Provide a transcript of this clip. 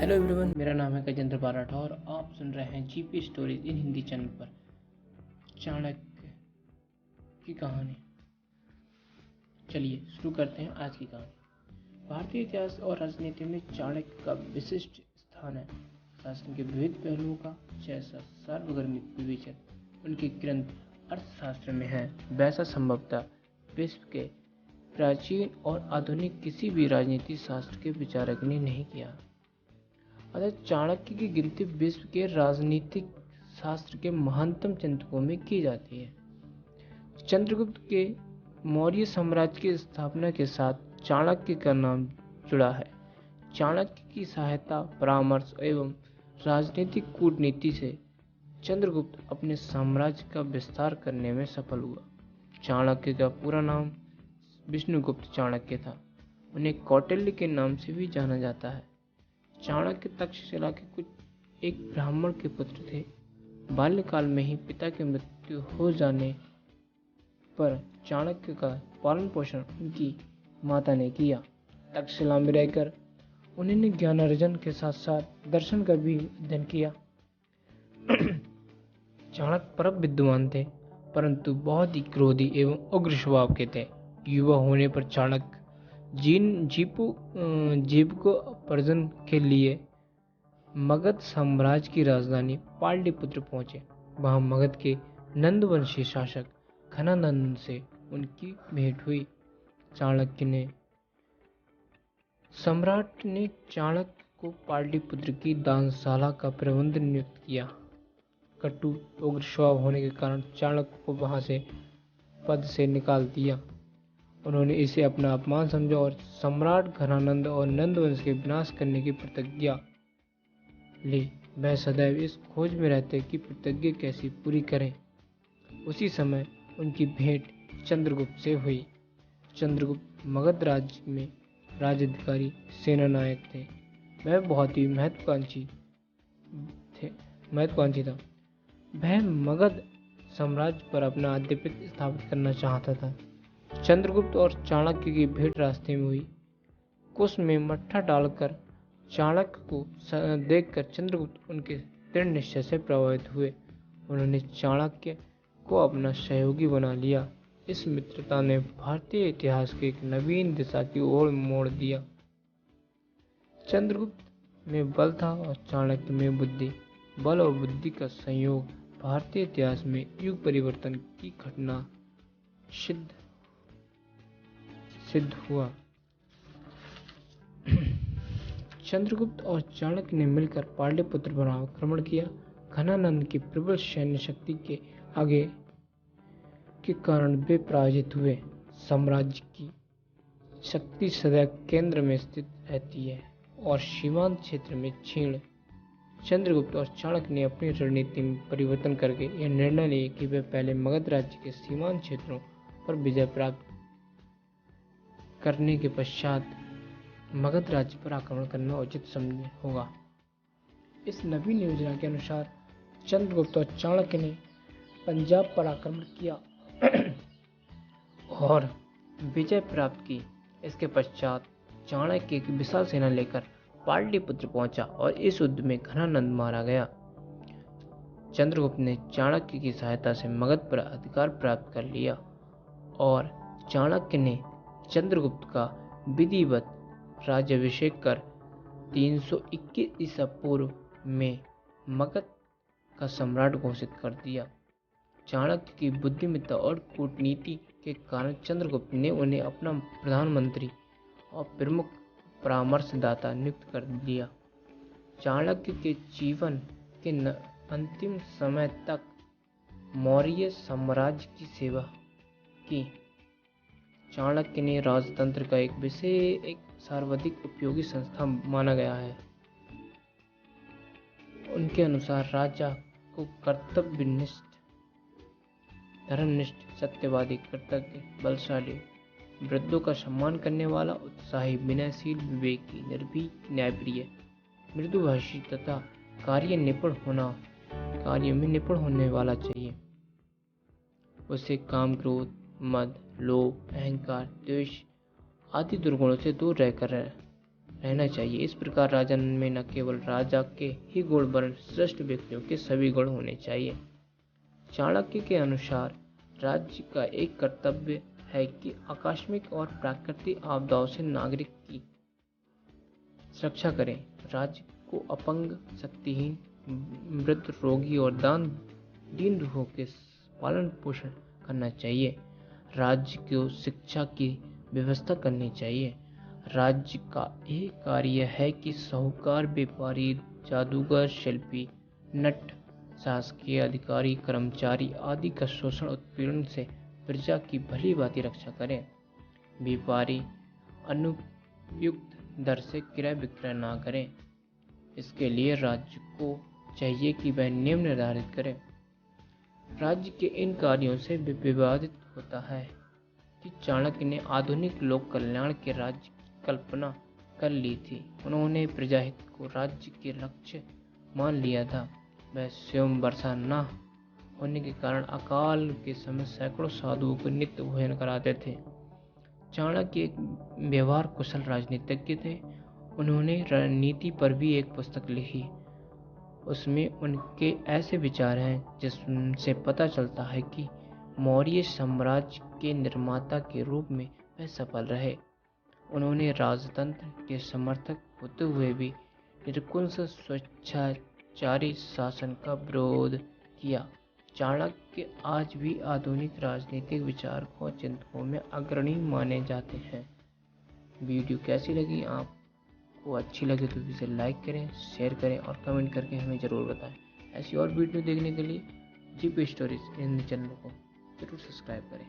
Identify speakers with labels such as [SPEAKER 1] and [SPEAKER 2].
[SPEAKER 1] Hello everyone, मेरा नाम है गजेंद्र बाराठा और आप सुन रहे हैं GP stories in Hindi channel पर। चाणक्य की कहानी। चलिए शुरू करते हैं आज की कहानी। भारतीय इतिहास और राजनीति में चाणक्य का विशिष्ट स्थान है। शासन के विविध पहलुओं का जैसा सार्वभौमिक विवेचन उनके ग्रंथ अर्थशास्त्र में है, वैसा संभवतः विश्व के प्राचीन और आधुनिक किसी भी राजनीति शास्त्र के विचारक ने नहीं किया। अतः चाणक्य की गिनती विश्व के राजनीतिक शास्त्र के महानतम चिंतकों में की जाती है। चंद्रगुप्त के मौर्य साम्राज्य की स्थापना के साथ चाणक्य का नाम जुड़ा है। चाणक्य की सहायता, परामर्श एवं राजनीतिक कूटनीति से चंद्रगुप्त अपने साम्राज्य का विस्तार करने में सफल हुआ। चाणक्य का पूरा नाम विष्णुगुप्त चाणक्य था। उन्हें कौटिल्य के नाम से भी जाना जाता है। चाणक्य तक्षशिला के एक ब्राह्मण के पुत्र थे। बाल्यकाल में ही पिता की मृत्यु हो जाने पर चाणक्य का पालन पोषण उनकी माता ने किया। तक्षशिला में रहकर उन्होंने ज्ञानार्जन के साथ साथ दर्शन का भी अध्ययन किया। चाणक्य परम विद्वान थे, परंतु बहुत ही क्रोधी एवं उग्र स्वभाव के थे। युवा होने पर चाणक्य जीविकोपार्जन के लिए मगध साम्राज्य की राजधानी पाटलिपुत्र पहुंचे। वहां मगध के नंदवंशी शासक घनानंद से उनकी भेंट हुई। सम्राट ने चाणक्य को पाटलिपुत्र की दानशाला का प्रबंध नियुक्त किया। कटु उग्र स्वभाव होने के कारण चाणक्य को वहां से पद से निकाल दिया। उन्होंने इसे अपना अपमान समझा और सम्राट घनानंद और नंदवंश के विनाश करने की प्रतिज्ञा ली। वह सदैव इस खोज में रहते कि प्रतिज्ञा कैसी पूरी करें। उसी समय उनकी भेंट चंद्रगुप्त से हुई। चंद्रगुप्त मगध राज्य में राजाधिकारी सेनानायक थे। वह बहुत ही महत्वाकांक्षी था। वह मगध साम्राज्य पर अपना आधिपत्य स्थापित करना चाहता था। चंद्रगुप्त और चाणक्य की भेंट रास्ते में हुई। कुश में मट्ठा डालकर चाणक्य को देखकर चंद्रगुप्त उनके दृढ़ निश्चय से प्रभावित हुए। उन्होंने चाणक्य को अपना सहयोगी बना लिया। इस मित्रता ने भारतीय इतिहास के एक नवीन दिशा की ओर मोड़ दिया। चंद्रगुप्त में बल था और चाणक्य में बुद्धि। बल और बुद्धि का संयोग भारतीय इतिहास में युग परिवर्तन की घटना सिद्ध हुआ। चंद्रगुप्त और चाणक्य ने मिलकर पाटलिपुत्र पर आक्रमण किया। घनानंद की प्रबल सैन्य शक्ति के आगे के कारण वे पराजित हुए। साम्राज्य की शक्ति सदैव केंद्र में स्थित रहती है और सीमांत क्षेत्र में क्षीण। चंद्रगुप्त और चाणक्य ने अपनी रणनीति में परिवर्तन करके यह निर्णय लिया कि वे पहले मगध राज्य के सीमांत क्षेत्रों पर विजय प्राप्त करने के पश्चात मगध राज्य पर आक्रमण करना उचित होगा। इस नवीन योजना के अनुसार चंद्रगुप्त और चाणक्य ने पंजाब पर आक्रमण किया और विजय प्राप्त की। इसके पश्चात चाणक्य एक विशाल सेना लेकर पाटलिपुत्र पहुंचा और इस युद्ध में घनानंद मारा गया। चंद्रगुप्त ने चाणक्य की सहायता से मगध पर अधिकार प्राप्त कर लिया और चाणक्य ने चंद्रगुप्त का विधिवत राज्याभिषेक कर 321 ईसा पूर्व में मगध का सम्राट घोषित कर दिया। चाणक्य की बुद्धिमत्ता और कूटनीति के कारण चंद्रगुप्त ने उन्हें अपना प्रधानमंत्री और प्रमुख परामर्शदाता नियुक्त कर दिया। चाणक्य के जीवन के अंतिम समय तक मौर्य साम्राज्य की सेवा की। चाणक्य ने राजतंत्र का एक सर्वाधिक उपयोगी संस्था माना गया है। उनके अनुसार राजा को कर्तव्यनिष्ठ, धर्मनिष्ठ, सत्यवादी, कृतज्ञ, बलशाली, वृद्धों का सम्मान करने वाला, उत्साही, विनयशील, विवेकी, निर्भीक, न्यायप्रिय, मृदुभाषी तथा कार्य में निपुण होने वाला चाहिए। उसे काम, क्रोध, मद, लोभ, अहंकार, द्वेष आदि दुर्गुणों से दूर रहना चाहिए। इस प्रकार राजन में न केवल राजा के ही गुण वरन श्रेष्ठ व्यक्तियों के सभी गुण होने चाहिए। चाणक्य के अनुसार राज्य का एक कर्तव्य है कि आकस्मिक और प्राकृतिक आपदाओं से नागरिक की सुरक्षा करें। राज्य को अपंग, शक्तिहीन, वृद्ध, रोगी और दीन लोगों के पालन पोषण करना चाहिए। राज्य को शिक्षा की व्यवस्था करनी चाहिए। राज्य का एक कार्य है कि साहूकार, व्यापारी, जादूगर, शिल्पी, नट, शासकीय अधिकारी, कर्मचारी आदि का शोषण उत्पीड़न से प्रजा की भली भांति रक्षा करें। व्यापारी अनुपयुक्त दर से क्रय विक्रय न करें। इसके लिए राज्य को चाहिए कि वह नियम निर्धारित करे। राज्य के इन कार्यों से विवादित होता है कि चाणक्य ने आधुनिक लोक कल्याण के राज्य की कल्पना कर ली थी। उन्होंने प्रजाहित को राज्य के लक्ष्य मान लिया था। वह स्वयं वर्षा न होने के कारण अकाल के समय सैकड़ों साधुओं को नित्य भोजन कराते थे। चाणक्य एक व्यवहार कुशल राजनीतिज्ञ थे। उन्होंने रणनीति पर भी एक पुस्तक लिखी। उसमें उनके ऐसे विचार हैं जिससे पता चलता है कि मौर्य साम्राज्य के निर्माता के रूप में वह सफल रहे। उन्होंने राजतंत्र के समर्थक होते हुए भी निरंकुश स्वेच्छाचारी शासन का विरोध किया। चाणक्य आज भी आधुनिक राजनीतिक विचारकों चिंतकों में अग्रणी माने जाते हैं। वीडियो कैसी लगी? आपको अच्छी लगे तो इसे लाइक करें, शेयर करें और कमेंट करके हमें ज़रूर बताएं। ऐसी और वीडियो देखने के लिए जीपी स्टोरीज हिंदी चैनल को जरूर सब्सक्राइब करें।